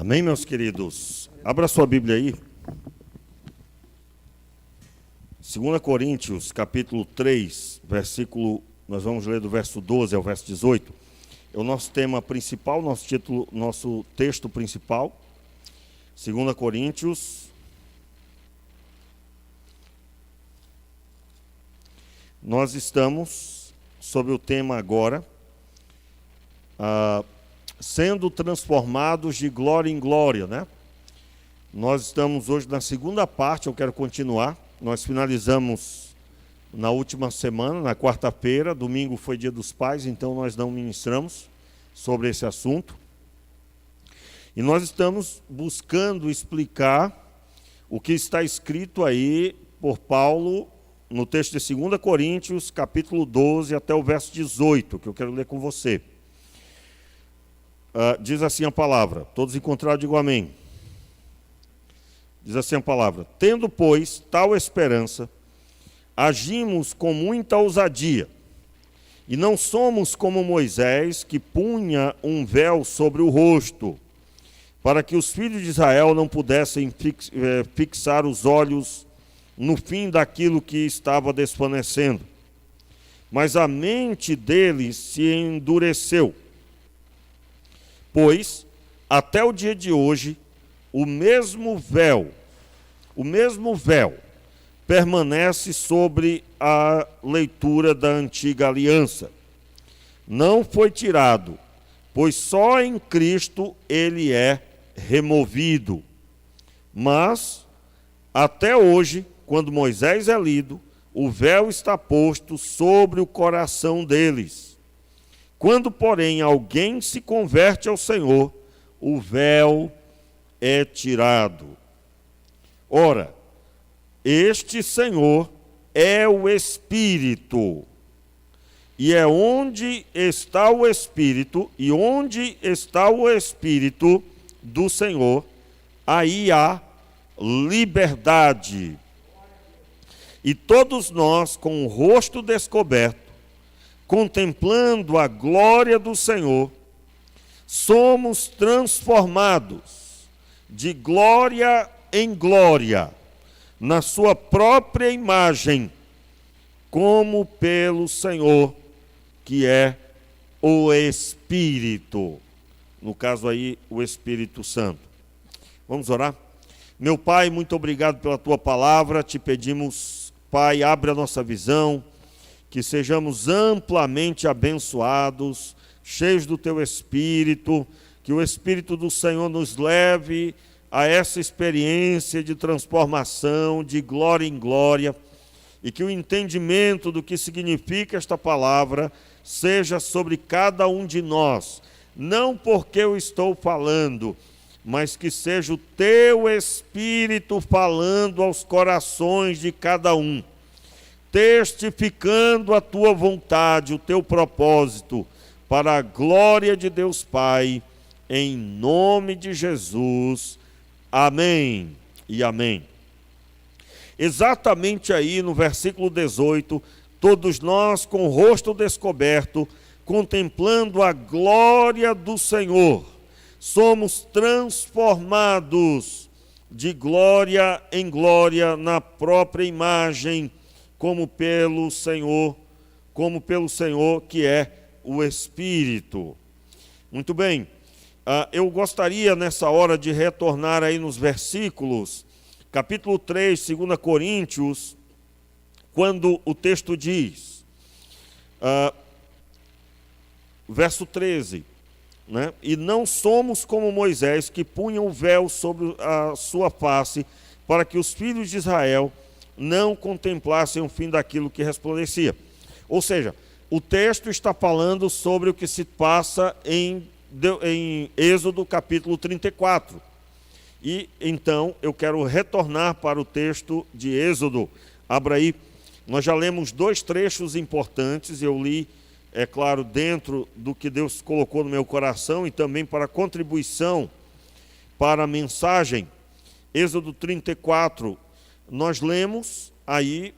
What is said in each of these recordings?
Amém, meus queridos? Abra sua Bíblia aí. 2 Coríntios, capítulo 3, versículo, nós vamos ler do verso 12 ao verso 18. É o nosso tema principal, nosso título, nosso texto principal. 2 Coríntios. Nós estamos sobre o tema agora, sendo transformados de glória em glória, né? Nós estamos hoje na segunda parte, eu quero continuar. Nós finalizamos na última semana, na quarta-feira, domingo foi Dia dos Pais, então nós não ministramos sobre esse assunto. E nós estamos buscando explicar o que está escrito aí por Paulo no texto de 2 Coríntios, capítulo 12 até o verso 18, que eu quero ler com você. Diz assim a palavra, todos encontraram, digo amém. Diz assim a palavra: tendo, pois, tal esperança, agimos com muita ousadia, e não somos como Moisés, que punha um véu sobre o rosto, para que os filhos de Israel não pudessem fixar os olhos no fim daquilo que estava desvanecendo. Mas a mente deles se endureceu, pois, até o dia de hoje, o mesmo véu permanece sobre a leitura da antiga aliança. Não foi tirado, pois só em Cristo ele é removido. Mas, até hoje, quando Moisés é lido, o véu está posto sobre o coração deles. Quando, porém, alguém se converte ao Senhor, o véu é tirado. Ora, este Senhor é o Espírito. E é onde está o Espírito, e onde está o Espírito do Senhor, aí há liberdade. E todos nós, com o rosto descoberto, contemplando a glória do Senhor, somos transformados de glória em glória, na sua própria imagem, como pelo Senhor, que é o Espírito. No caso aí, o Espírito Santo. Vamos orar? Meu Pai, muito obrigado pela Tua palavra. Te pedimos, Pai, abre a nossa visão, que sejamos amplamente abençoados, cheios do Teu Espírito, que o Espírito do Senhor nos leve a essa experiência de transformação, de glória em glória, e que o entendimento do que significa esta palavra seja sobre cada um de nós, não porque eu estou falando, mas que seja o Teu Espírito falando aos corações de cada um, testificando a Tua vontade, o Teu propósito, para a glória de Deus Pai, em nome de Jesus. Amém e amém. Exatamente aí no versículo 18, todos nós com o rosto descoberto, contemplando a glória do Senhor, somos transformados de glória em glória na própria imagem, como pelo Senhor que é o Espírito. Muito bem, eu gostaria nessa hora de retornar aí nos versículos, capítulo 3, 2 Coríntios, quando o texto diz, verso 13, né? E não somos como Moisés, que punha um véu sobre a sua face, para que os filhos de Israel não contemplassem o fim daquilo que resplandecia. Ou seja, o texto está falando sobre o que se passa em Êxodo capítulo 34. E então eu quero retornar para o texto de Êxodo. Abra aí, nós já lemos dois trechos importantes, eu li, é claro, dentro do que Deus colocou no meu coração e também para contribuição para a mensagem. Êxodo 34, nós lemos aí,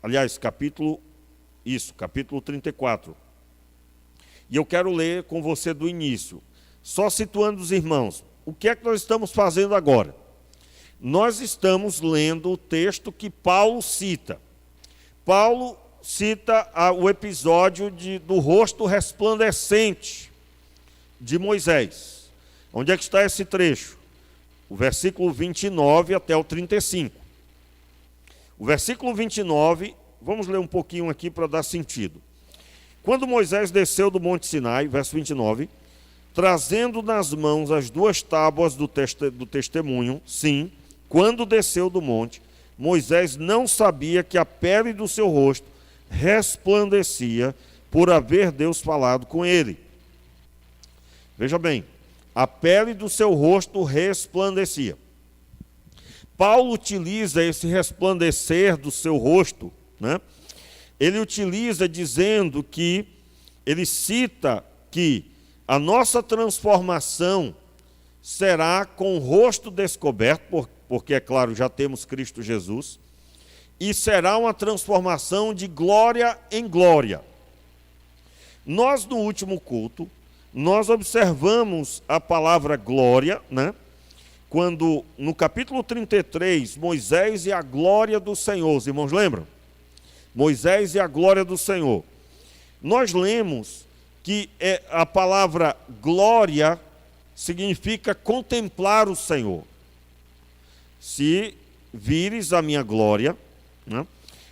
aliás, capítulo 34. E eu quero ler com você do início. só situando os irmãos, o que é que nós estamos fazendo agora? Nós estamos lendo o texto que Paulo cita. Paulo cita o episódio do rosto resplandecente de Moisés. Onde é que está esse trecho? O versículo 29 até o 35. O versículo 29, vamos ler um pouquinho aqui para dar sentido. Quando Moisés desceu do Monte Sinai, verso 29, trazendo nas mãos as 2 tábuas do testemunho, sim, quando desceu do monte, Moisés não sabia que a pele do seu rosto resplandecia por haver Deus falado com ele. Veja bem, a pele do seu rosto resplandecia. Paulo utiliza esse resplandecer do seu rosto, né? Ele utiliza dizendo que, ele cita que a nossa transformação será com o rosto descoberto, porque, é claro, já temos Cristo Jesus, e será uma transformação de glória em glória. Nós, no último culto, nós observamos a palavra glória, né? Quando, no capítulo 33, Moisés e a glória do Senhor, os irmãos lembram? Moisés e a glória do Senhor. Nós lemos que a palavra glória significa contemplar o Senhor. Se vires a minha glória, né?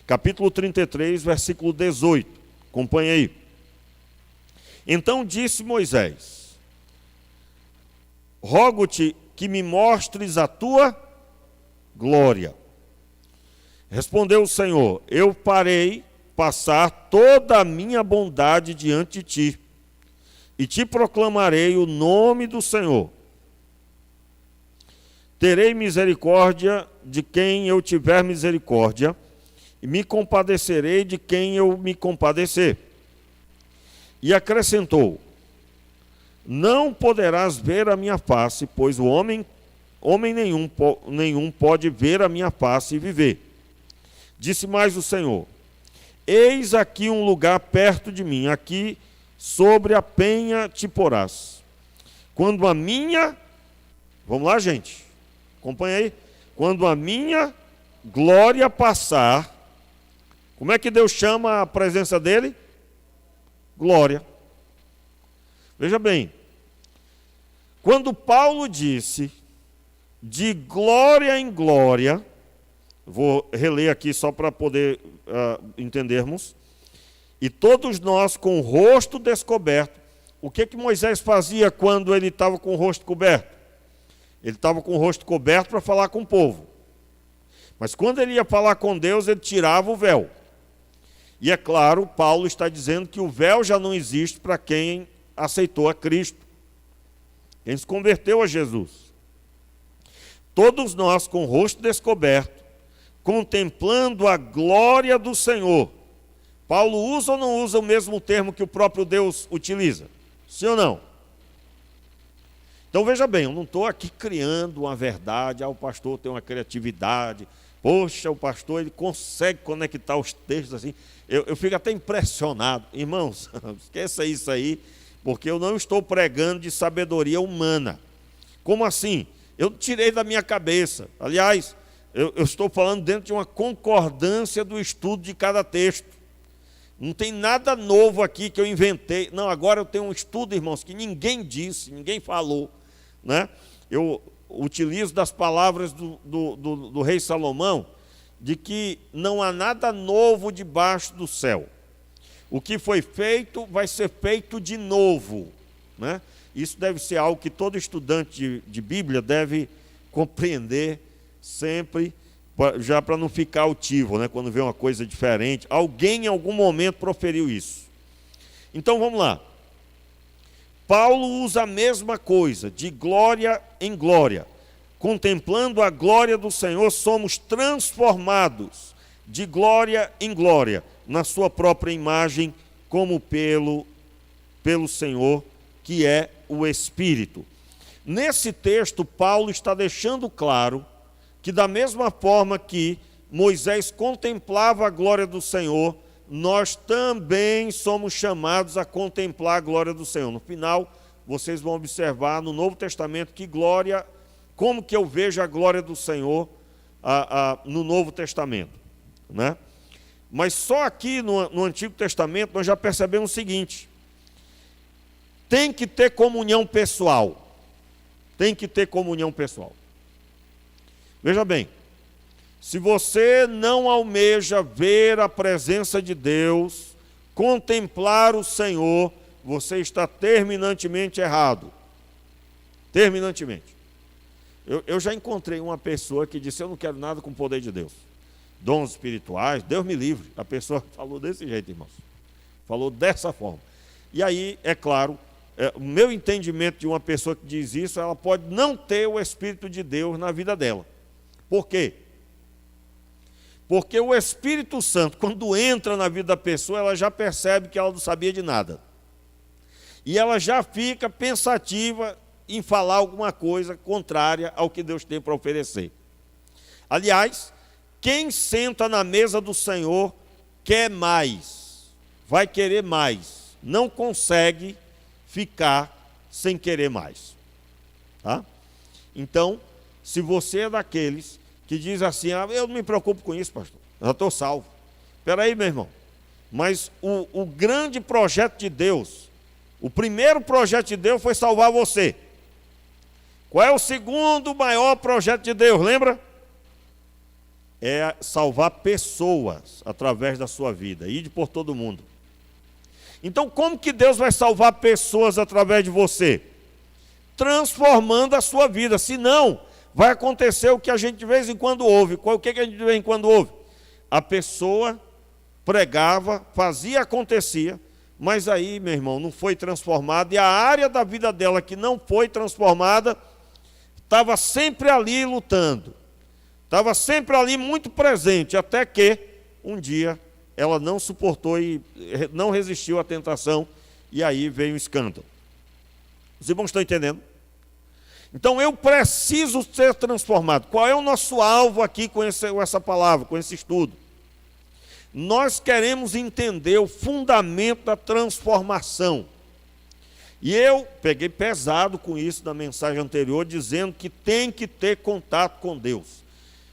Capítulo 33, versículo 18. Acompanhe aí. Então disse Moisés: rogo-te que me mostres a tua glória. Respondeu o Senhor: eu farei passar toda a minha bondade diante de ti, e te proclamarei o nome do Senhor. Terei misericórdia de quem eu tiver misericórdia, e me compadecerei de quem eu me compadecer. E acrescentou: não poderás ver a minha face, pois o homem nenhum pode ver a minha face e viver. Disse mais o Senhor: eis aqui um lugar perto de mim, aqui sobre a penha te porás. Quando a minha, vamos lá, gente, acompanha aí. Quando a minha glória passar, como é que Deus chama a presença dele? Glória. Veja bem, quando Paulo disse de glória em glória, vou reler aqui só para poder entendermos, e todos nós com o rosto descoberto. O que Moisés fazia quando ele estava com o rosto coberto? Ele estava com o rosto coberto para falar com o povo. Mas quando ele ia falar com Deus, ele tirava o véu. E é claro, Paulo está dizendo que o véu já não existe para quem aceitou a Cristo, quem se converteu a Jesus. Todos nós com o rosto descoberto, contemplando a glória do Senhor. Paulo usa ou não usa o mesmo termo que o próprio Deus utiliza? Sim ou não? Então veja bem, eu não estou aqui criando uma verdade, o pastor tem uma criatividade, poxa, o pastor ele consegue conectar os textos assim. Eu fico até impressionado. Irmãos, esqueça isso aí, porque eu não estou pregando de sabedoria humana. Como assim? Eu tirei da minha cabeça. Aliás, eu estou falando dentro de uma concordância do estudo de cada texto. Não tem nada novo aqui que eu inventei. Não, agora eu tenho um estudo, irmãos, que ninguém disse, ninguém falou, né? Eu utilizo das palavras do rei Salomão, de que não há nada novo debaixo do céu. O que foi feito vai ser feito de novo, né? Isso deve ser algo que todo estudante de Bíblia deve compreender sempre, já para não ficar altivo, né? Quando vê uma coisa diferente. Alguém em algum momento proferiu isso. Então vamos lá. Paulo usa a mesma coisa, de glória em glória. Contemplando a glória do Senhor, somos transformados de glória em glória, na sua própria imagem, como pelo Senhor, que é o Espírito. Nesse texto, Paulo está deixando claro que da mesma forma que Moisés contemplava a glória do Senhor, nós também somos chamados a contemplar a glória do Senhor. No final, vocês vão observar no Novo Testamento que glória, como que eu vejo a glória do Senhor no Novo Testamento, né? Mas só aqui no Antigo Testamento nós já percebemos o seguinte: tem que ter comunhão pessoal. Tem que ter comunhão pessoal. Veja bem, se você não almeja ver a presença de Deus, contemplar o Senhor, você está terminantemente errado. Terminantemente. Eu já encontrei uma pessoa que disse: eu não quero nada com o poder de Deus. Dons espirituais, Deus me livre. A pessoa falou desse jeito, irmãos. Falou dessa forma. E aí, é claro, o meu entendimento de uma pessoa que diz isso, ela pode não ter o Espírito de Deus na vida dela. Por quê? Porque o Espírito Santo, quando entra na vida da pessoa, ela já percebe que ela não sabia de nada. E ela já fica pensativa em falar alguma coisa contrária ao que Deus tem para oferecer. Aliás, quem senta na mesa do Senhor quer mais, vai querer mais, não consegue ficar sem querer mais. Tá? Então, se você é daqueles que diz assim: eu não me preocupo com isso, pastor, eu já estou salvo. Espera aí, meu irmão. Mas o grande projeto de Deus, o primeiro projeto de Deus foi salvar você. Qual é o segundo maior projeto de Deus, lembra? É salvar pessoas através da sua vida, ir por todo mundo. Então, como que Deus vai salvar pessoas através de você? Transformando a sua vida. Senão, vai acontecer o que a gente de vez em quando ouve. O que a gente de vez em quando ouve? A pessoa pregava, fazia, acontecia, mas aí, meu irmão, não foi transformada, e a área da vida dela que não foi transformada estava sempre ali lutando. Estava sempre ali muito presente, até que um dia ela não suportou e não resistiu à tentação, e aí veio um escândalo. Os irmãos estão entendendo? Então eu preciso ser transformado. Qual é o nosso alvo aqui com essa palavra, com esse estudo? Nós queremos entender o fundamento da transformação. E eu peguei pesado com isso na mensagem anterior, dizendo que tem que ter contato com Deus.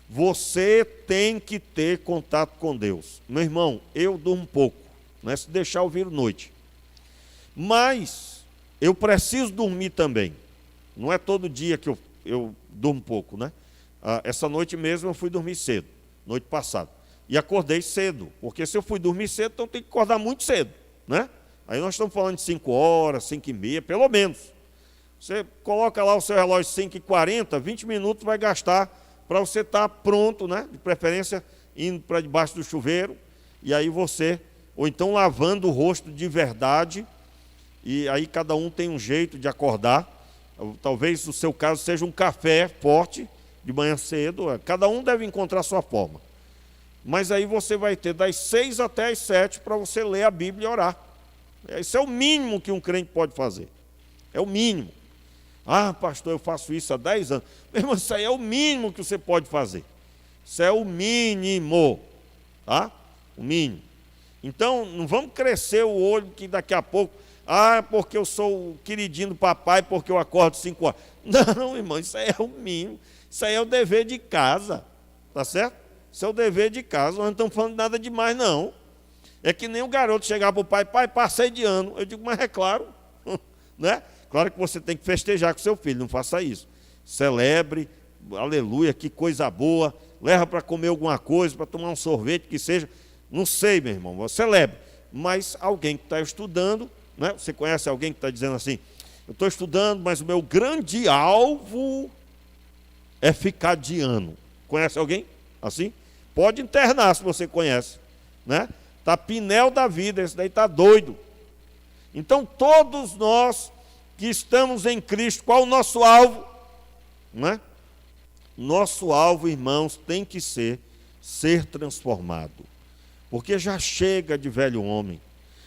Você tem que ter contato com Deus. Meu irmão, eu durmo pouco, não é se deixar eu vir noite. Mas eu preciso dormir também. Não é todo dia que eu durmo pouco, né? Essa noite mesmo eu fui dormir cedo, noite passada. E acordei cedo, porque se eu fui dormir cedo, então tem que acordar muito cedo, né? Aí nós estamos falando de 5 horas, 5h30, pelo menos. Você coloca lá o seu relógio 5h40, 20 minutos vai gastar para você estar pronto, né? De preferência indo para debaixo do chuveiro, e aí você, ou então lavando o rosto de verdade, e aí cada um tem um jeito de acordar. Talvez o seu caso seja um café forte, de manhã cedo, cada um deve encontrar a sua forma. Mas aí você vai ter das 6 até as 7 para você ler a Bíblia e orar. Isso é o mínimo que um crente pode fazer. É o mínimo. Ah, pastor, eu faço isso há 10 anos. Meu irmão, isso aí é o mínimo que você pode fazer. Isso é o mínimo. Tá? O mínimo. Então, não vamos crescer o olho que daqui a pouco... porque eu sou o queridinho do papai, porque eu acordo 5 horas. Não, irmão, isso aí é o mínimo. Isso aí é o dever de casa. Tá certo? Isso é o dever de casa. Nós não estamos falando nada demais, não. É que nem o garoto chegar para o pai: pai, passei de ano. Eu digo: mas é claro. Né? Claro que você tem que festejar com seu filho, não faça isso. Celebre, aleluia, que coisa boa. Leva para comer alguma coisa, para tomar um sorvete, que seja. Não sei, meu irmão, você celebre. Mas alguém que está estudando, né? Você conhece alguém que está dizendo assim: eu estou estudando, mas o meu grande alvo é ficar de ano. Conhece alguém assim? Pode internar se você conhece, né? Está pinel da vida, esse daí está doido. Então todos nós que estamos em Cristo, qual o nosso alvo? Né? Nosso alvo, irmãos, tem que ser transformado. Porque já chega de velho homem,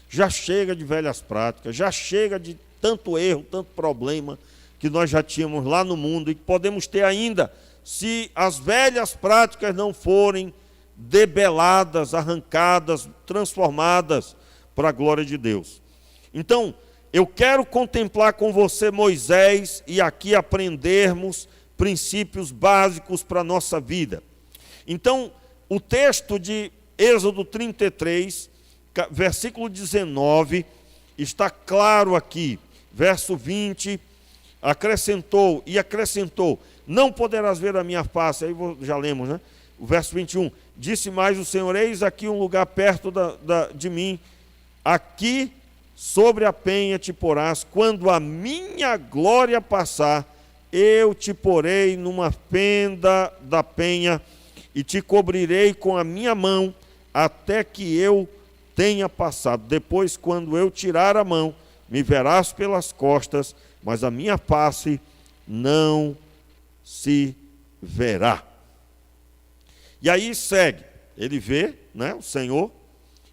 já chega de velhas práticas, já chega de tanto erro, tanto problema que nós já tínhamos lá no mundo e que podemos ter ainda, se as velhas práticas não forem debeladas, arrancadas, transformadas para a glória de Deus. Então, eu quero contemplar com você Moisés e aqui aprendermos princípios básicos para a nossa vida. Então, o texto de Êxodo 33, versículo 19, está claro aqui. Verso 20, acrescentou, não poderás ver a minha face. Aí já lemos, né? O verso 21, disse mais o Senhor, eis aqui um lugar perto de mim, aqui sobre a penha te porás, quando a minha glória passar, eu te porei numa fenda da penha, e te cobrirei com a minha mão, até que eu tenha passado. Depois, quando eu tirar a mão, me verás pelas costas, mas a minha face não se verá. E aí segue, ele vê, né, o Senhor,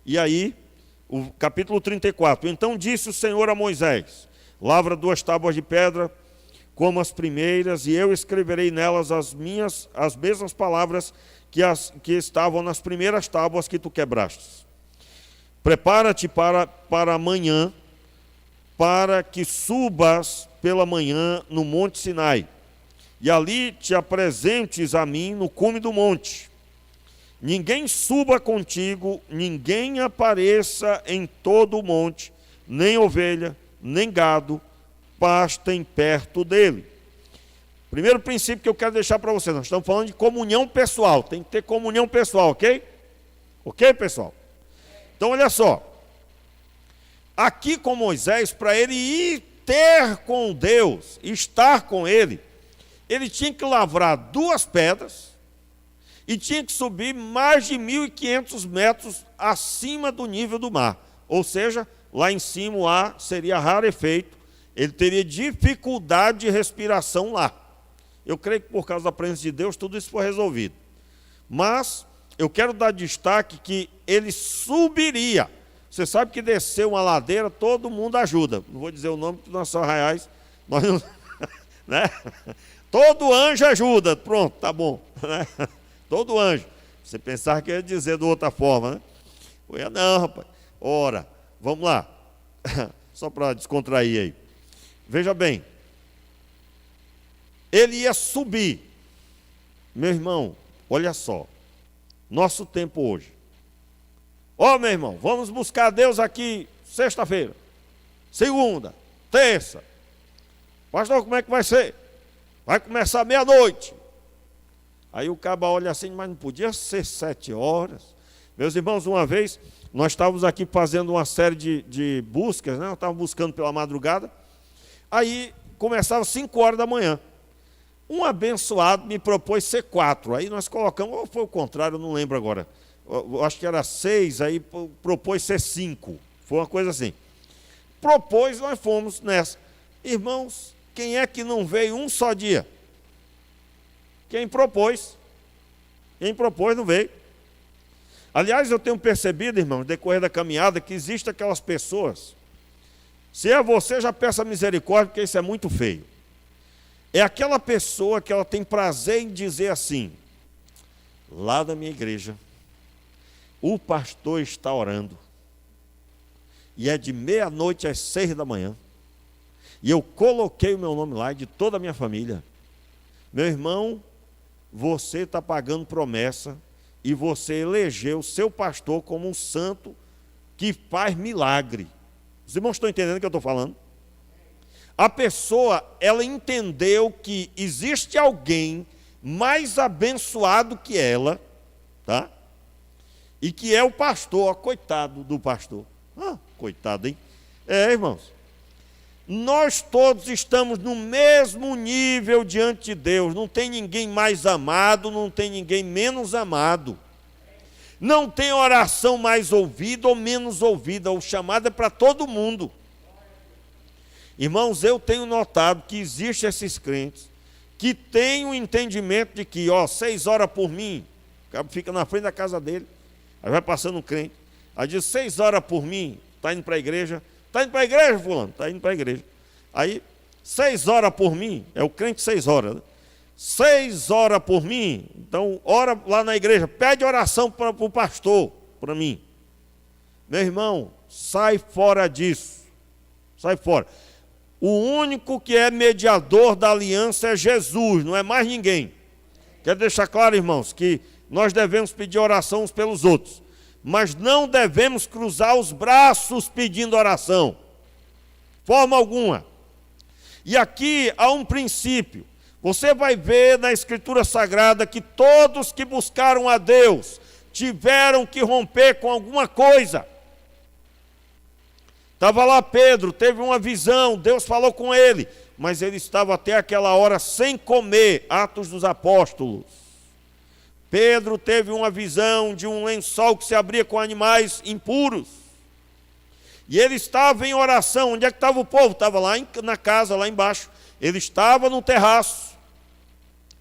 e aí, o capítulo 34, então disse o Senhor a Moisés, lavra 2 tábuas de pedra, como as primeiras, e eu escreverei nelas as mesmas palavras que estavam nas primeiras tábuas que tu quebraste. Prepara-te para amanhã, para que subas pela manhã no monte Sinai, e ali te apresentes a mim no cume do monte. Ninguém suba contigo, ninguém apareça em todo o monte, nem ovelha, nem gado, pastem perto dele. Primeiro princípio que eu quero deixar para vocês, nós estamos falando de comunhão pessoal, tem que ter comunhão pessoal, ok? Ok, pessoal? Então, olha só, aqui com Moisés, para ele ir ter com Deus, estar com ele tinha que lavrar 2 pedras, e tinha que subir mais de 1.500 metros acima do nível do mar. Ou seja, lá em cima o ar seria rarefeito, ele teria dificuldade de respiração lá. Eu creio que por causa da presença de Deus tudo isso foi resolvido. Mas eu quero dar destaque que ele subiria. Você sabe que descer uma ladeira todo mundo ajuda. Não vou dizer o nome, porque nós somos reais. Nós não, né? Todo anjo ajuda. Pronto, tá bom. Né? Todo anjo. Você pensar que ia dizer de outra forma, né? Eu ia, não, rapaz. Ora, vamos lá. Só para descontrair aí. Veja bem. Ele ia subir. Meu irmão, olha só. Nosso tempo hoje. Ó, meu irmão, vamos buscar Deus aqui sexta-feira, segunda, terça. Pastor, como é que vai ser? Vai começar meia-noite. Aí o caba olha assim, mas não podia ser 7 horas. Meus irmãos, uma vez, nós estávamos aqui fazendo uma série de buscas, né? Nós estávamos buscando pela madrugada. Aí começava 5 horas da manhã. Um abençoado me propôs ser 4. Aí nós colocamos, ou foi o contrário, eu não lembro agora. Eu acho que era 6, aí propôs ser 5. Foi uma coisa assim. Propôs, nós fomos nessa. Irmãos, quem é que não veio um só dia? Quem propôs não veio. Aliás, eu tenho percebido, irmãos, no decorrer da caminhada, que existem aquelas pessoas. Se é você, já peça misericórdia, porque isso é muito feio. É aquela pessoa que ela tem prazer em dizer assim, lá da minha igreja, o pastor está orando, e é de meia-noite às 6 da manhã, e eu coloquei o meu nome lá, e de toda a minha família. Meu irmão, você está pagando promessa, e você elegeu o seu pastor como um santo que faz milagre. Os irmãos estão entendendo o que eu estou falando? A pessoa, ela entendeu que existe alguém mais abençoado que ela, tá? E que é o pastor, ó, coitado do pastor. Ah, coitado, hein? É, irmãos. Nós todos estamos no mesmo nível diante de Deus. Não tem ninguém mais amado, não tem ninguém menos amado. Não tem oração mais ouvida ou menos ouvida. O chamado é para todo mundo. Irmãos, eu tenho notado que existem esses crentes que têm o entendimento de que, 6 horas por mim, o cara fica na frente da casa dele, aí vai passando um crente, aí diz 6 horas por mim, está indo para a igreja. Está indo para a igreja, fulano? Está indo para a igreja. Aí, 6 horas por mim, é o crente 6 horas, né? 6 horas por mim, então ora lá na igreja, pede oração para o pastor, para mim. Meu irmão, sai fora disso. sai fora. O único que é mediador da aliança é Jesus, não é mais ninguém. Quero deixar claro, irmãos, que nós devemos pedir oração uns pelos outros, mas não devemos cruzar os braços pedindo oração, forma alguma. E aqui há um princípio. Você vai ver na Escritura Sagrada que todos que buscaram a Deus tiveram que romper com alguma coisa. Estava lá Pedro, teve uma visão, Deus falou com ele, mas ele estava até aquela hora sem comer. Atos dos Apóstolos. Pedro teve uma visão de um lençol que se abria com animais impuros. E ele estava em oração. Onde é que estava o povo? Estava lá na casa, lá embaixo. Ele estava no terraço.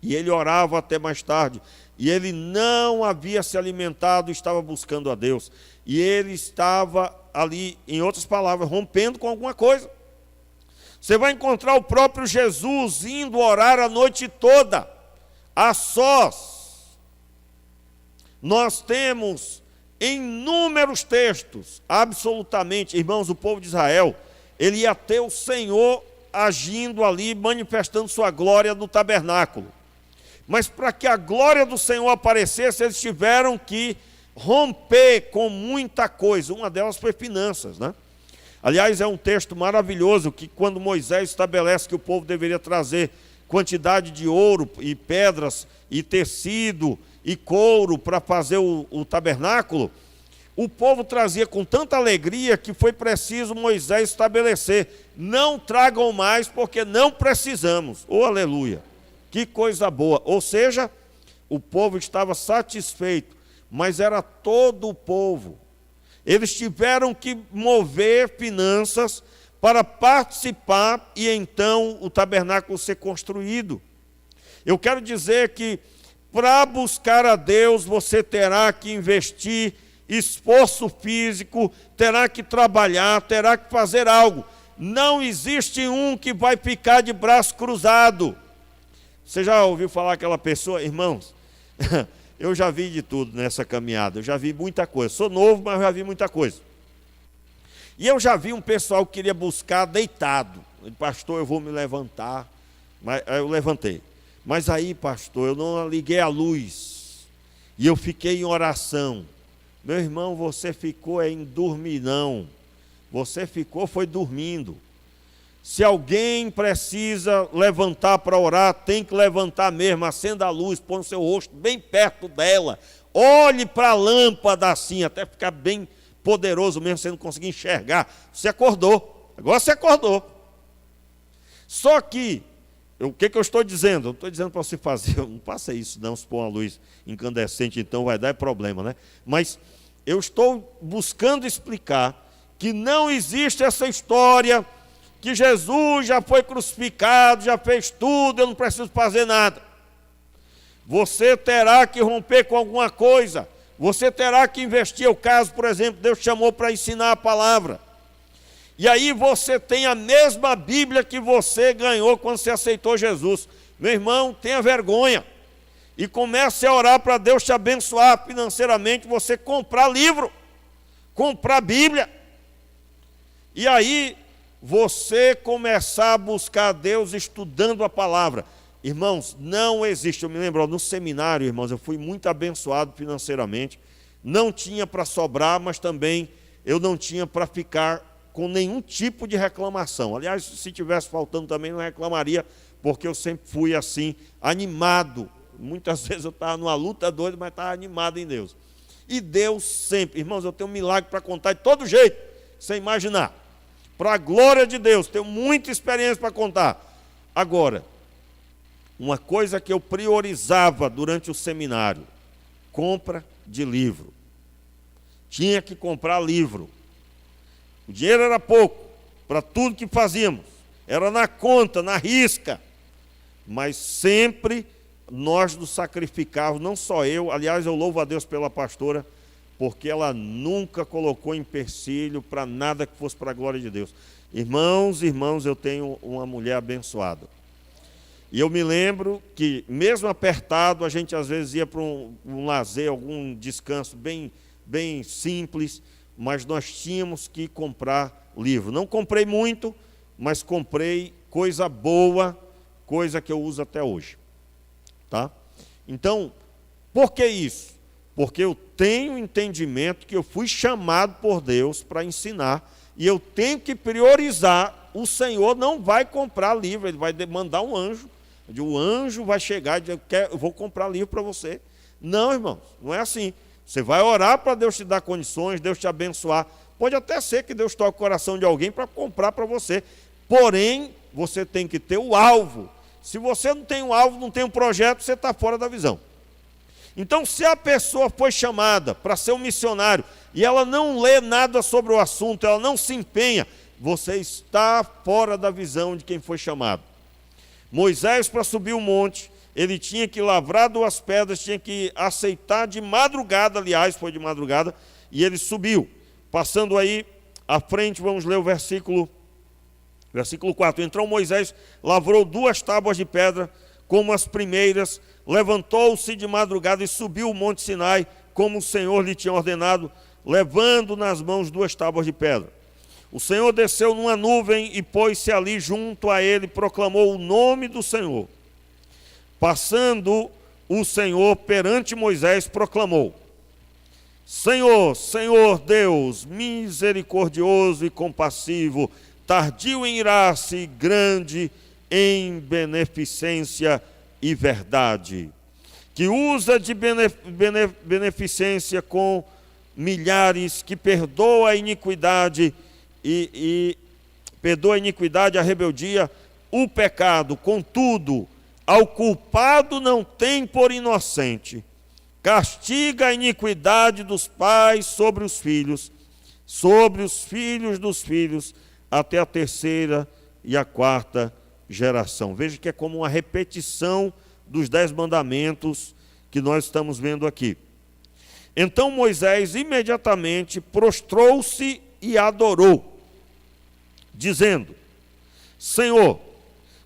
E ele orava até mais tarde. E ele não havia se alimentado, estava buscando a Deus. E ele estava ali, em outras palavras, rompendo com alguma coisa. Você vai encontrar o próprio Jesus indo orar a noite toda, a sós. Nós temos inúmeros textos, absolutamente, irmãos, o povo de Israel, ele ia ter o Senhor agindo ali, manifestando sua glória no tabernáculo. Mas para que a glória do Senhor aparecesse, eles tiveram que romper com muita coisa. Uma delas foi finanças, né? Aliás, é um texto maravilhoso que quando Moisés estabelece que o povo deveria trazer quantidade de ouro e pedras e tecido e couro para fazer o tabernáculo, o povo trazia com tanta alegria que foi preciso Moisés estabelecer: não tragam mais porque não precisamos. Oh, aleluia! Que coisa boa! Ou seja, o povo estava satisfeito, mas era todo o povo. Eles tiveram que mover finanças para participar e então o tabernáculo ser construído. Eu quero dizer que para buscar a Deus você terá que investir esforço físico, terá que trabalhar, terá que fazer algo. Não existe um que vai ficar de braço cruzado. Você já ouviu falar aquela pessoa, irmãos? Eu já vi de tudo nessa caminhada, eu já vi muita coisa. Sou novo, mas eu já vi muita coisa. E eu já vi um pessoal que queria buscar deitado. Pastor, eu vou me levantar. Mas eu levantei. Mas aí, pastor, eu não liguei a luz. E eu fiquei em oração. Meu irmão, você ficou em dormirão. Você ficou, foi dormindo. Se alguém precisa levantar para orar, tem que levantar mesmo, acenda a luz, põe o seu rosto bem perto dela, olhe para a lâmpada assim, até ficar bem poderoso mesmo, você não conseguir enxergar. Você acordou, agora você acordou. Só que, o que eu estou dizendo? Eu estou dizendo para você fazer, não faça isso não, se pôr uma luz incandescente, então vai dar problema, né? Mas eu estou buscando explicar que não existe essa história que Jesus já foi crucificado, já fez tudo, eu não preciso fazer nada. Você terá que romper com alguma coisa, você terá que investir. O caso, por exemplo, Deus chamou para ensinar a palavra. E aí você tem a mesma Bíblia que você ganhou quando você aceitou Jesus. Meu irmão, tenha vergonha e comece a orar para Deus te abençoar financeiramente, você comprar livro, comprar Bíblia. E aí você começar a buscar a Deus estudando a palavra. Irmãos, não existe, eu me lembro, no seminário, irmãos, eu fui muito abençoado financeiramente, não tinha para sobrar, mas também eu não tinha para ficar com nenhum tipo de reclamação. Aliás, se tivesse faltando também, não reclamaria, porque eu sempre fui assim, animado. Muitas vezes eu estava numa luta doida, mas estava animado em Deus. E Deus sempre, irmãos, eu tenho um milagre para contar de todo jeito, sem imaginar. Para a glória de Deus, tenho muita experiência para contar. Agora, uma coisa que eu priorizava durante o seminário: compra de livro. Tinha que comprar livro. O dinheiro era pouco para tudo que fazíamos. Era na conta, na risca. Mas sempre nós nos sacrificávamos, não só eu. Aliás, eu louvo a Deus pela pastora, porque ela nunca colocou empecilho para nada que fosse para a glória de Deus. Irmãos, eu tenho uma mulher abençoada. E eu me lembro que, mesmo apertado, a gente às vezes ia para um lazer, algum descanso bem simples, mas nós tínhamos que comprar livro. Não comprei muito, mas comprei coisa boa, coisa que eu uso até hoje. Tá? Então, por que isso? Porque eu tenho entendimento que eu fui chamado por Deus para ensinar, e eu tenho que priorizar. O Senhor não vai comprar livro, Ele vai mandar um anjo. O anjo vai chegar e dizer, eu vou comprar livro para você. Não, irmãos, não é assim. Você vai orar para Deus te dar condições, Deus te abençoar. Pode até ser que Deus toque o coração de alguém para comprar para você. Porém, você tem que ter o alvo. Se você não tem um alvo, não tem um projeto, você está fora da visão. Então, se a pessoa foi chamada para ser um missionário e ela não lê nada sobre o assunto, ela não se empenha, você está fora da visão de quem foi chamado. Moisés, para subir o monte, ele tinha que lavrar 2 pedras, tinha que aceitar de madrugada, aliás, foi de madrugada, e ele subiu. Passando aí à frente, vamos ler o versículo 4. Então Moisés lavrou 2 tábuas de pedra, como as primeiras, levantou-se de madrugada e subiu o monte Sinai, como o Senhor lhe tinha ordenado, levando nas mãos 2 tábuas de pedra. O Senhor desceu numa nuvem e pôs-se ali junto a ele, proclamou o nome do Senhor. Passando o Senhor perante Moisés, proclamou: Senhor, Senhor Deus, misericordioso e compassivo, tardio em irar-se, grande em beneficência e verdade, que usa de beneficência com milhares, que perdoa a iniquidade e perdoa a iniquidade, a rebeldia, o pecado. Contudo, ao culpado não tem por inocente. Castiga a iniquidade dos pais sobre os filhos dos filhos, até a 3ª e a 4ª geração. Veja que é como uma repetição dos 10 mandamentos que nós estamos vendo aqui. Então Moisés imediatamente prostrou-se e adorou, dizendo: Senhor,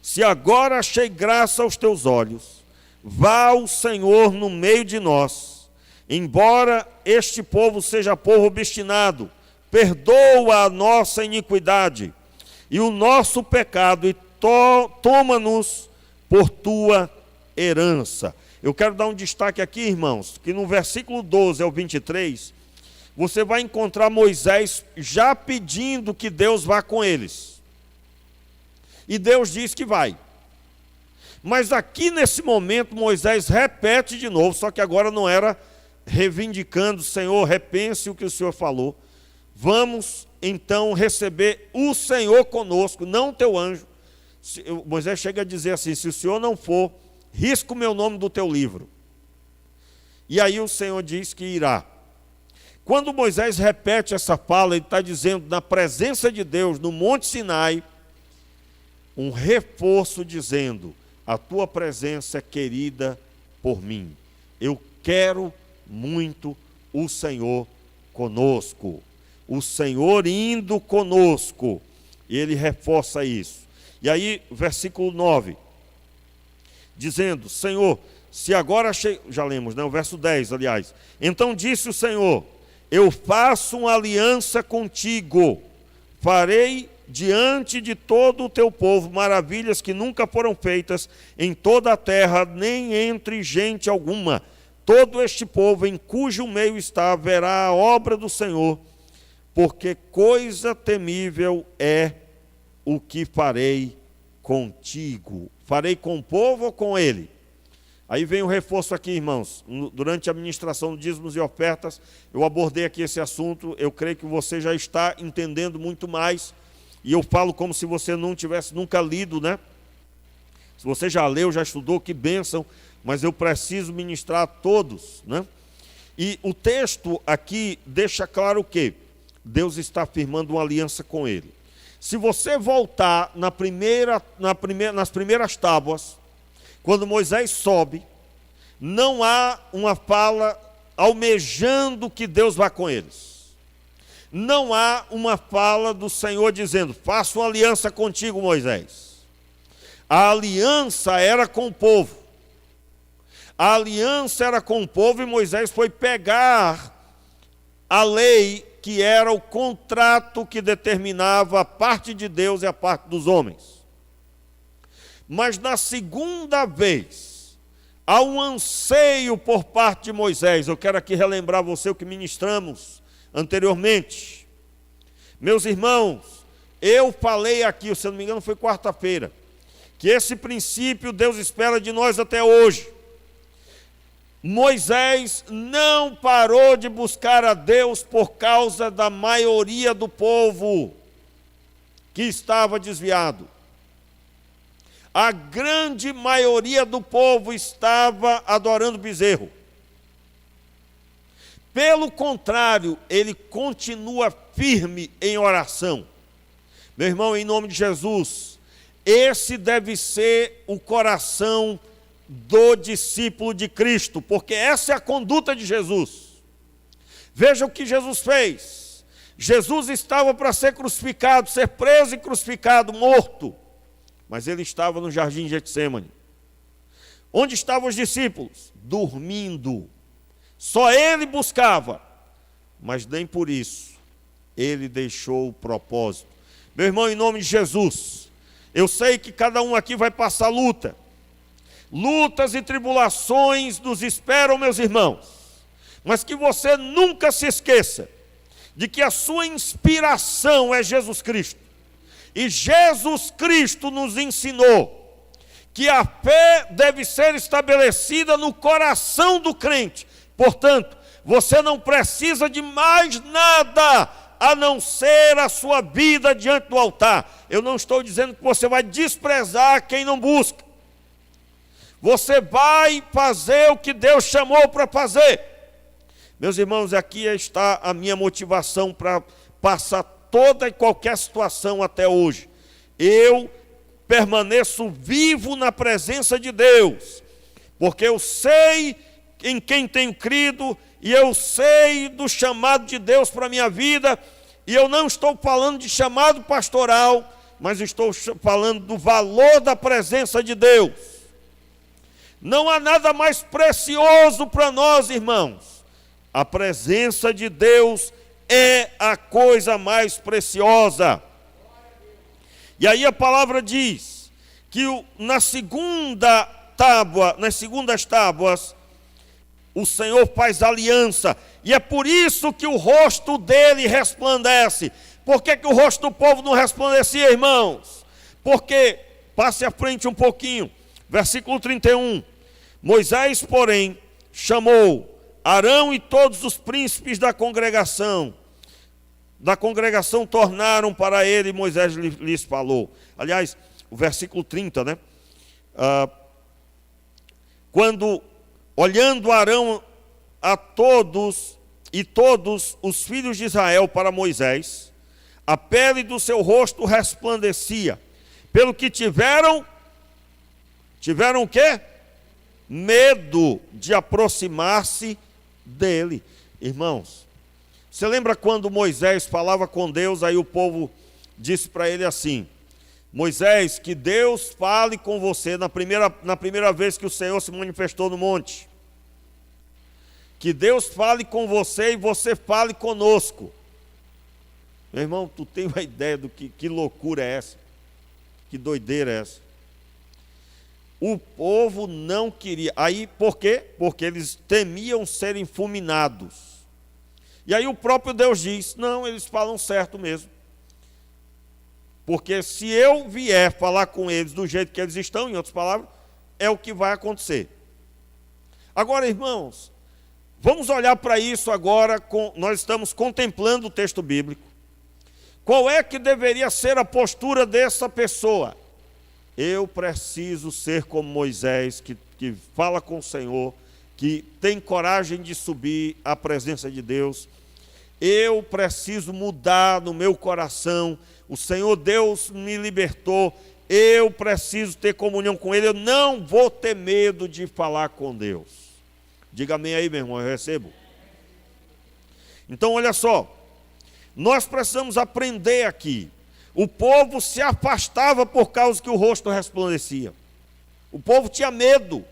se agora achei graça aos teus olhos, vá o Senhor no meio de nós, embora este povo seja povo obstinado, perdoa a nossa iniquidade e o nosso pecado e toma-nos por tua herança. Eu quero dar um destaque aqui, irmãos, que no versículo 12 ao 23, você vai encontrar Moisés já pedindo que Deus vá com eles. E Deus diz que vai. Mas aqui nesse momento Moisés repete de novo, só que agora não era reivindicando: Senhor, repense o que o Senhor falou. Vamos então receber o Senhor conosco, não o teu anjo. Moisés chega a dizer assim: se o Senhor não for, risca o meu nome do teu livro. E aí o Senhor diz que irá. Quando Moisés repete essa fala, ele está dizendo, na presença de Deus, no Monte Sinai, um reforço dizendo: a tua presença é querida por mim. Eu quero muito o Senhor conosco. O Senhor indo conosco. E ele reforça isso. E aí, versículo 9, dizendo: Senhor, se agora achei... Já lemos, né? O verso 10, aliás. Então disse o Senhor: eu faço uma aliança contigo. Farei diante de todo o teu povo maravilhas que nunca foram feitas em toda a terra, nem entre gente alguma. Todo este povo em cujo meio está verá a obra do Senhor, porque coisa temível é o que farei contigo. Farei com o povo ou com ele? Aí vem o reforço aqui, irmãos. Durante a ministração de dízimos e ofertas, eu abordei aqui esse assunto. Eu creio que você já está entendendo muito mais. E eu falo como se você não tivesse nunca lido, né? Se você já leu, já estudou, que bênção. Mas eu preciso ministrar a todos, né? E o texto aqui deixa claro o quê? Deus está firmando uma aliança com ele. Se você voltar nas primeiras tábuas, quando Moisés sobe, não há uma fala almejando que Deus vá com eles. Não há uma fala do Senhor dizendo: faço uma aliança contigo, Moisés. A aliança era com o povo. A aliança era com o povo e Moisés foi pegar a lei que era o contrato que determinava a parte de Deus e a parte dos homens. Mas na segunda vez, há um anseio por parte de Moisés. Eu quero aqui relembrar você o que ministramos anteriormente. Meus irmãos, eu falei aqui, se eu não me engano foi quarta-feira, que esse princípio Deus espera de nós até hoje. Moisés não parou de buscar a Deus por causa da maioria do povo que estava desviado. A grande maioria do povo estava adorando bezerro. Pelo contrário, ele continua firme em oração. Meu irmão, em nome de Jesus, esse deve ser o coração do discípulo de Cristo, porque essa é a conduta de Jesus. Veja o que Jesus fez. Jesus estava para ser crucificado, ser preso e crucificado, morto. Mas ele estava no jardim de Getsêmani. Onde estavam os discípulos? Dormindo. Só ele buscava, mas nem por isso ele deixou o propósito. Meu irmão, em nome de Jesus, eu sei que cada um aqui vai passar luta. Lutas e tribulações nos esperam, meus irmãos. Mas que você nunca se esqueça de que a sua inspiração é Jesus Cristo. E Jesus Cristo nos ensinou que a fé deve ser estabelecida no coração do crente. Portanto, você não precisa de mais nada a não ser a sua vida diante do altar. Eu não estou dizendo que você vai desprezar quem não busca. Você vai fazer o que Deus chamou para fazer. Meus irmãos, aqui está a minha motivação para passar toda e qualquer situação até hoje. Eu permaneço vivo na presença de Deus, porque eu sei em quem tenho crido, e eu sei do chamado de Deus para a minha vida, e eu não estou falando de chamado pastoral, mas estou falando do valor da presença de Deus. Não há nada mais precioso para nós, irmãos. A presença de Deus é a coisa mais preciosa. E aí a palavra diz que nas segundas tábuas, o Senhor faz aliança. E é por isso que o rosto dele resplandece. Por que o rosto do povo não resplandecia, irmãos? Porque, passe à frente um pouquinho, versículo 31. Moisés, porém, chamou Arão e todos os príncipes da congregação tornaram para ele, e Moisés lhes falou. Aliás, o versículo 30, né? Quando, olhando Arão a todos os filhos de Israel para Moisés, a pele do seu rosto resplandecia, pelo que tiveram o quê? Medo de aproximar-se dele. Irmãos, você lembra quando Moisés falava com Deus, aí o povo disse para ele assim: Moisés, que Deus fale com você na primeira vez que o Senhor se manifestou no monte. Que Deus fale com você e você fale conosco. Meu irmão, tu tem uma ideia do que loucura é essa? Que doideira é essa? O povo não queria. Aí, por quê? Porque eles temiam serem fulminados. E aí o próprio Deus diz: não, eles falam certo mesmo. Porque se eu vier falar com eles do jeito que eles estão, em outras palavras, é o que vai acontecer. Agora, irmãos, vamos olhar para isso agora, nós estamos contemplando o texto bíblico. Qual é que deveria ser a postura dessa pessoa? Eu preciso ser como Moisés, que fala com o Senhor, que tem coragem de subir à presença de Deus. Eu preciso mudar no meu coração. O Senhor Deus me libertou. Eu preciso ter comunhão com Ele. Eu não vou ter medo de falar com Deus. Diga amém aí, meu irmão, eu recebo. Então, olha só. Nós precisamos aprender aqui. O povo se afastava por causa que o rosto resplandecia. O povo tinha medo.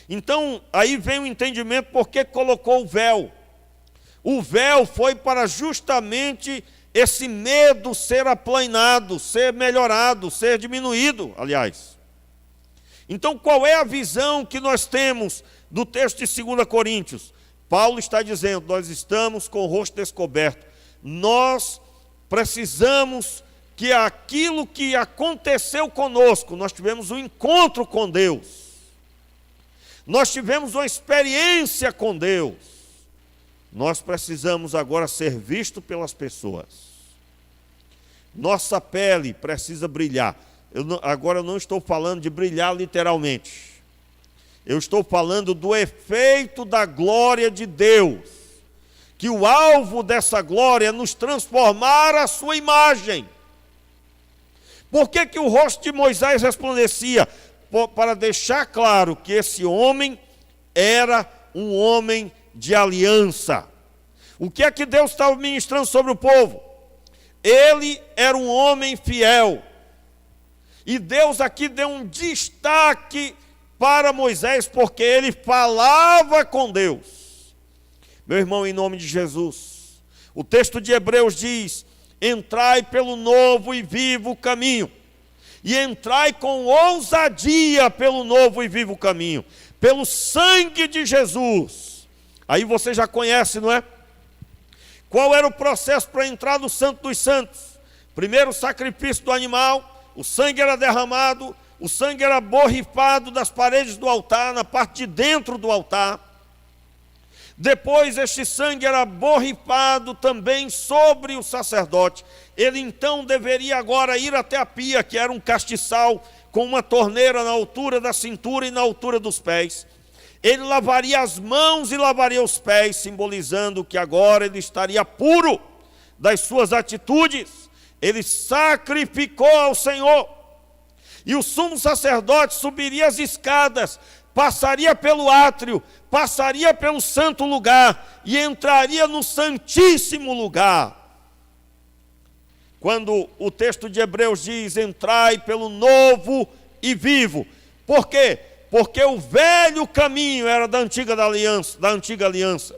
Então, aí vem o entendimento por que colocou o véu. O véu foi para justamente esse medo ser aplainado, ser melhorado, ser diminuído, aliás. Então, qual é a visão que nós temos do texto de 2 Coríntios? Paulo está dizendo, nós estamos com o rosto descoberto. Nós precisamos que aquilo que aconteceu conosco, nós tivemos um encontro com Deus. Nós tivemos uma experiência com Deus. Nós precisamos agora ser vistos pelas pessoas. Nossa pele precisa brilhar. Agora eu não estou falando de brilhar literalmente. Eu estou falando do efeito da glória de Deus. Que o alvo dessa glória é nos transformar à sua imagem. Por que o rosto de Moisés resplandecia? Para deixar claro que esse homem era um homem de aliança. O que é que Deus estava ministrando sobre o povo? Ele era um homem fiel. E Deus aqui deu um destaque para Moisés, porque ele falava com Deus. Meu irmão, em nome de Jesus, o texto de Hebreus diz: entrai pelo novo e vivo caminho, e entrai com ousadia pelo novo e vivo caminho, pelo sangue de Jesus. Aí você já conhece, não é? Qual era o processo para entrar no Santo dos Santos? Primeiro o sacrifício do animal, o sangue era derramado, o sangue era borrifado das paredes do altar, na parte de dentro do altar. Depois este sangue era borrifado também sobre o sacerdote. Ele então deveria agora ir até a pia, que era um castiçal, com uma torneira na altura da cintura e na altura dos pés. Ele lavaria as mãos e lavaria os pés, simbolizando que agora ele estaria puro das suas atitudes. Ele sacrificou ao Senhor. E o sumo sacerdote subiria as escadas, passaria pelo átrio, passaria pelo santo lugar e entraria no santíssimo lugar. Quando o texto de Hebreus diz: entrai pelo novo e vivo. Por quê? Porque o velho caminho era da antiga aliança.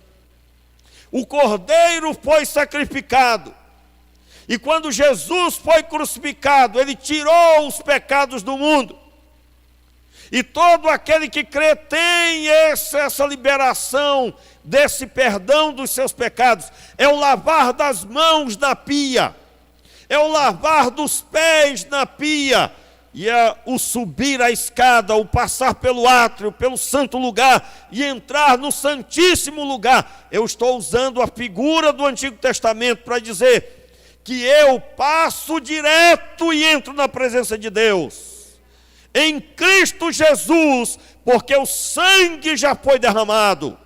O cordeiro foi sacrificado. E quando Jesus foi crucificado, ele tirou os pecados do mundo. E todo aquele que crê tem essa liberação desse perdão dos seus pecados. É o lavar das mãos na pia. É o lavar dos pés na pia. E é o subir a escada, o passar pelo átrio, pelo santo lugar e entrar no santíssimo lugar. Eu estou usando a figura do Antigo Testamento para dizer que eu passo direto e entro na presença de Deus. Em Cristo Jesus, porque o sangue já foi derramado.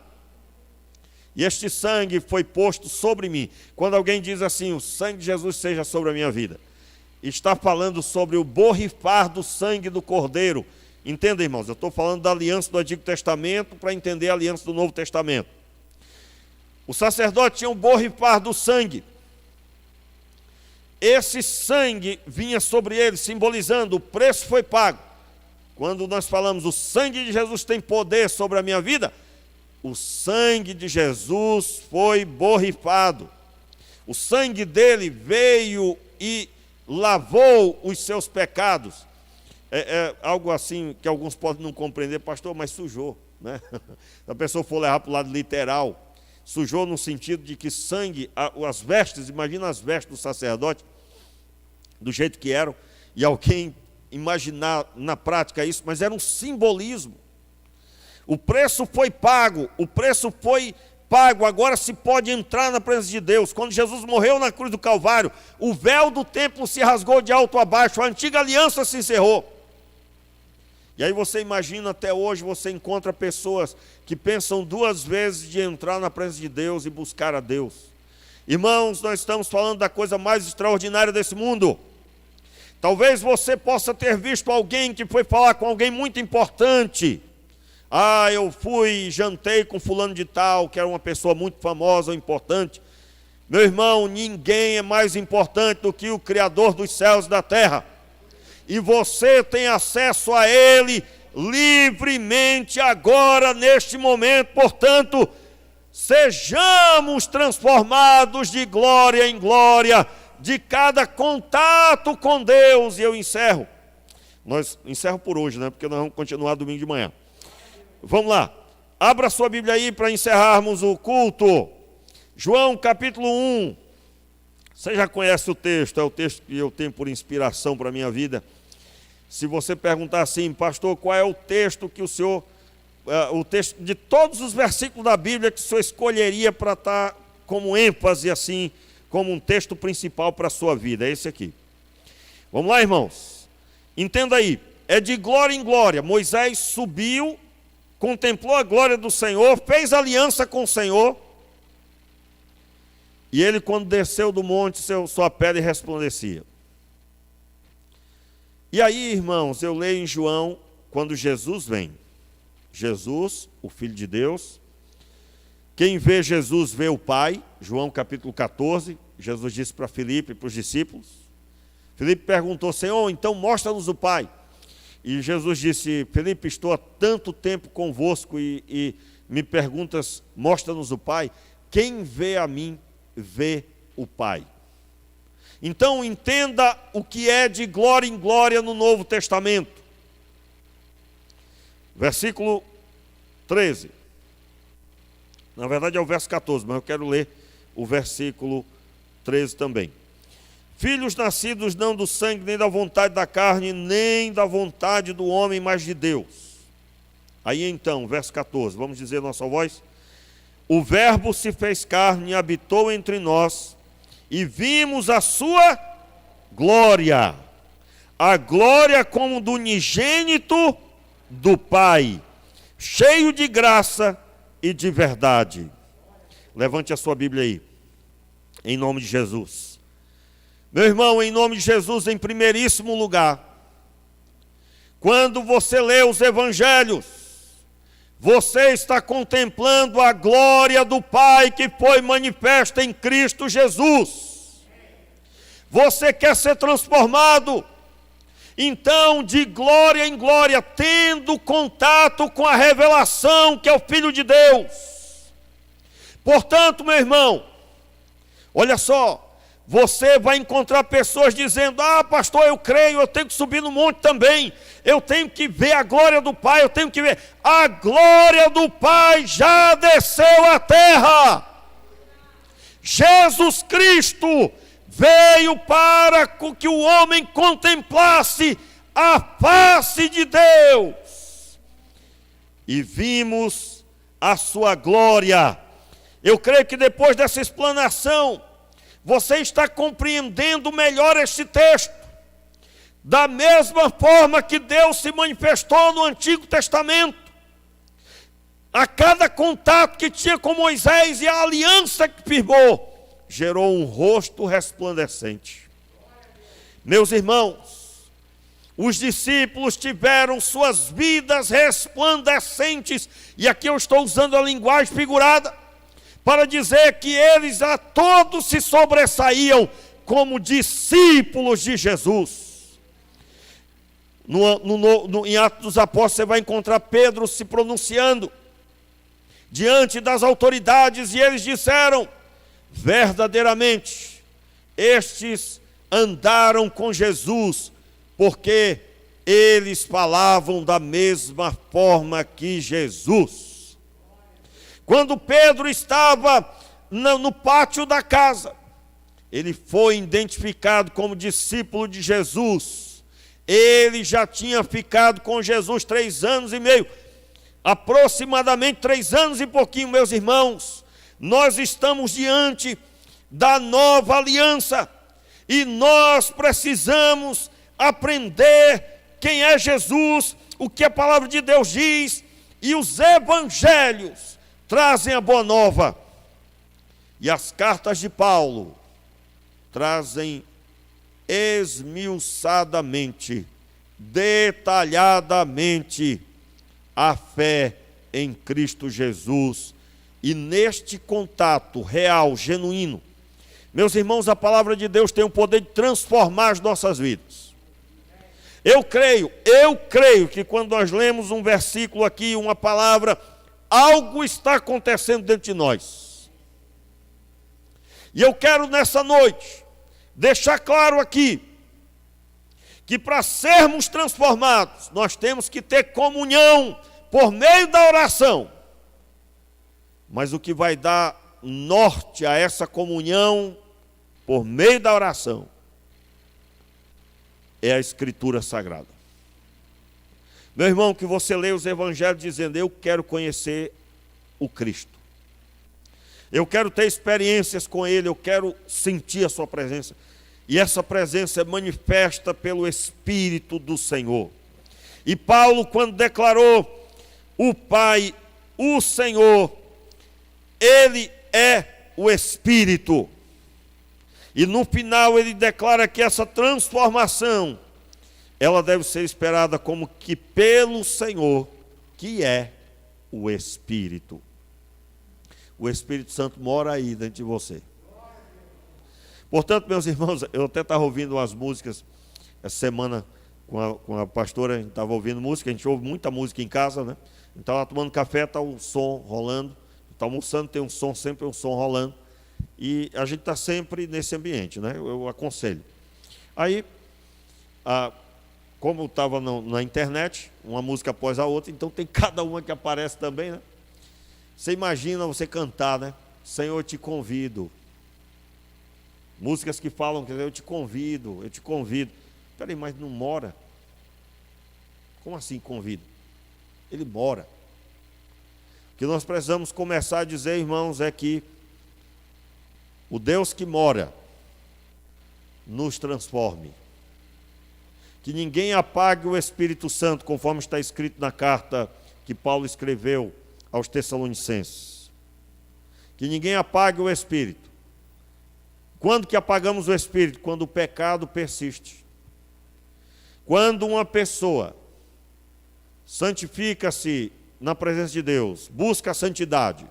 E este sangue foi posto sobre mim. Quando alguém diz assim, o sangue de Jesus seja sobre a minha vida, está falando sobre o borrifar do sangue do Cordeiro. Entenda, irmãos, eu estou falando da aliança do Antigo Testamento para entender a aliança do Novo Testamento. O sacerdote tinha o borrifar do sangue. Esse sangue vinha sobre ele, simbolizando o preço foi pago. Quando nós falamos o sangue de Jesus tem poder sobre a minha vida, o sangue de Jesus foi borrifado. O sangue dele veio e lavou os seus pecados. É algo assim que alguns podem não compreender, pastor, mas sujou, né? Se a pessoa for levar para o lado literal, sujou no sentido de que sangue, as vestes, imagina as vestes do sacerdote, do jeito que eram, e alguém imaginar na prática isso, mas era um simbolismo. O preço foi pago, agora se pode entrar na presença de Deus. Quando Jesus morreu na cruz do Calvário, o véu do templo se rasgou de alto a baixo, a antiga aliança se encerrou. E aí você imagina, até hoje você encontra pessoas que pensam duas vezes de entrar na presença de Deus e buscar a Deus. Irmãos, nós estamos falando da coisa mais extraordinária desse mundo. Talvez você possa ter visto alguém que foi falar com alguém muito importante. Eu fui, jantei com fulano de tal, que era uma pessoa muito famosa ou importante. Meu irmão, ninguém é mais importante do que o Criador dos céus e da terra. E você tem acesso a Ele livremente agora, neste momento. Portanto, sejamos transformados de glória em glória, de cada contato com Deus. E eu encerro. Encerro por hoje, né? Porque nós vamos continuar domingo de manhã. Vamos lá. Abra sua Bíblia aí para encerrarmos o culto. João capítulo 1. Você já conhece o texto, é o texto que eu tenho por inspiração para a minha vida. Se você perguntar assim, pastor, qual é o texto que o senhor, o texto de todos os versículos da Bíblia que o senhor escolheria para estar como ênfase assim, como um texto principal para a sua vida? É esse aqui. Vamos lá, irmãos. Entenda aí, é de glória em glória. Moisés subiu, contemplou a glória do Senhor, fez aliança com o Senhor. E ele, quando desceu do monte, sua pele resplandecia. E aí, irmãos, eu leio em João, quando Jesus vem. Jesus, o Filho de Deus. Quem vê Jesus vê o Pai. João capítulo 14. Jesus disse para Filipe e para os discípulos. Filipe perguntou, Senhor, então mostra-nos o Pai. E Jesus disse, Filipe, estou há tanto tempo convosco e me perguntas, mostra-nos o Pai. Quem vê a mim, vê o Pai. Então entenda o que é de glória em glória no Novo Testamento. Versículo 13. Na verdade é o verso 14, mas eu quero ler o versículo 13 também. Filhos nascidos não do sangue, nem da vontade da carne, nem da vontade do homem, mas de Deus. Aí então, verso 14, vamos dizer nossa voz? O Verbo se fez carne e habitou entre nós, e vimos a sua glória, a glória como do unigênito do Pai, cheio de graça e de verdade. Levante a sua Bíblia aí, em nome de Jesus. Meu irmão, em nome de Jesus, em primeiríssimo lugar, quando você lê os evangelhos, você está contemplando a glória do Pai que foi manifesta em Cristo Jesus. Você quer ser transformado? Então, de glória em glória, tendo contato com a revelação que é o Filho de Deus. Portanto, meu irmão, olha só, você vai encontrar pessoas dizendo, pastor, eu creio, eu tenho que subir no monte também, eu tenho que ver a glória do Pai, eu tenho que ver. A glória do Pai já desceu à terra. Jesus Cristo veio para que o homem contemplasse a face de Deus. E vimos a sua glória. Eu creio que depois dessa explanação, você está compreendendo melhor este texto. Da mesma forma que Deus se manifestou no Antigo Testamento, a cada contato que tinha com Moisés e a aliança que firmou, gerou um rosto resplandecente. Meus irmãos, os discípulos tiveram suas vidas resplandecentes, e aqui eu estou usando a linguagem figurada, para dizer que eles a todos se sobressaíam como discípulos de Jesus. Em Atos dos Apóstolos você vai encontrar Pedro se pronunciando diante das autoridades, e eles disseram, verdadeiramente, estes andaram com Jesus, porque eles falavam da mesma forma que Jesus. Quando Pedro estava no pátio da casa, ele foi identificado como discípulo de Jesus. Ele já tinha ficado com Jesus 3 anos e meio, aproximadamente 3 anos e pouquinho, meus irmãos. Nós estamos diante da nova aliança, e nós precisamos aprender quem é Jesus, o que a palavra de Deus diz, e os evangelhos trazem a boa nova, e as cartas de Paulo trazem esmiuçadamente, detalhadamente, a fé em Cristo Jesus. E neste contato real, genuíno, meus irmãos, a palavra de Deus tem o poder de transformar as nossas vidas. Eu creio que quando nós lemos um versículo aqui, uma palavra, algo está acontecendo dentro de nós. E eu quero nessa noite deixar claro aqui que para sermos transformados, nós temos que ter comunhão por meio da oração. Mas o que vai dar norte a essa comunhão por meio da oração é a Escritura Sagrada. Meu irmão, que você lê os evangelhos dizendo: eu quero conhecer o Cristo. Eu quero ter experiências com Ele, eu quero sentir a sua presença. E essa presença é manifesta pelo Espírito do Senhor. E Paulo, quando declarou o Pai, o Senhor, Ele é o Espírito. E no final ele declara que essa transformação, ela deve ser esperada como que pelo Senhor, que é o Espírito. O Espírito Santo mora aí dentro de você. Portanto, meus irmãos, eu até estava ouvindo umas músicas essa semana com a pastora, a gente estava ouvindo música, a gente ouve muita música em casa, né? Então, tomando café, está o som rolando, está almoçando, tem um som, sempre um som rolando, e a gente está sempre nesse ambiente, né? Eu aconselho. Aí, como estava na internet, uma música após a outra, então tem cada uma que aparece também, né? Você imagina você cantar, né? Senhor, eu te convido. Músicas que falam, quer dizer, eu te convido, eu te convido. Peraí, mas não mora? Como assim convido? Ele mora. O que nós precisamos começar a dizer, irmãos, é que o Deus que mora nos transforme. Que ninguém apague o Espírito Santo, conforme está escrito na carta que Paulo escreveu aos Tessalonicenses. Que ninguém apague o Espírito. Quando que apagamos o Espírito? Quando o pecado persiste. Quando uma pessoa santifica-se na presença de Deus, busca a santidade,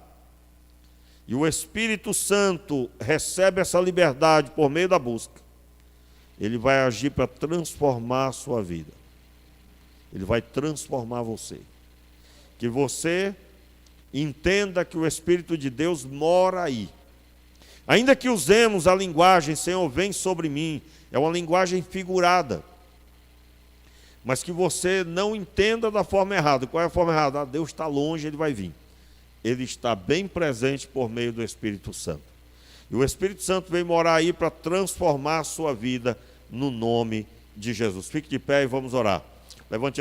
e o Espírito Santo recebe essa liberdade por meio da busca, ele vai agir para transformar a sua vida. Ele vai transformar você. Que você entenda que o Espírito de Deus mora aí. Ainda que usemos a linguagem, Senhor, vem sobre mim, é uma linguagem figurada. Mas que você não entenda da forma errada. Qual é a forma errada? Deus está longe, Ele vai vir. Ele está bem presente por meio do Espírito Santo. E o Espírito Santo vem morar aí para transformar a sua vida no nome de Jesus. Fique de pé e vamos orar. Levante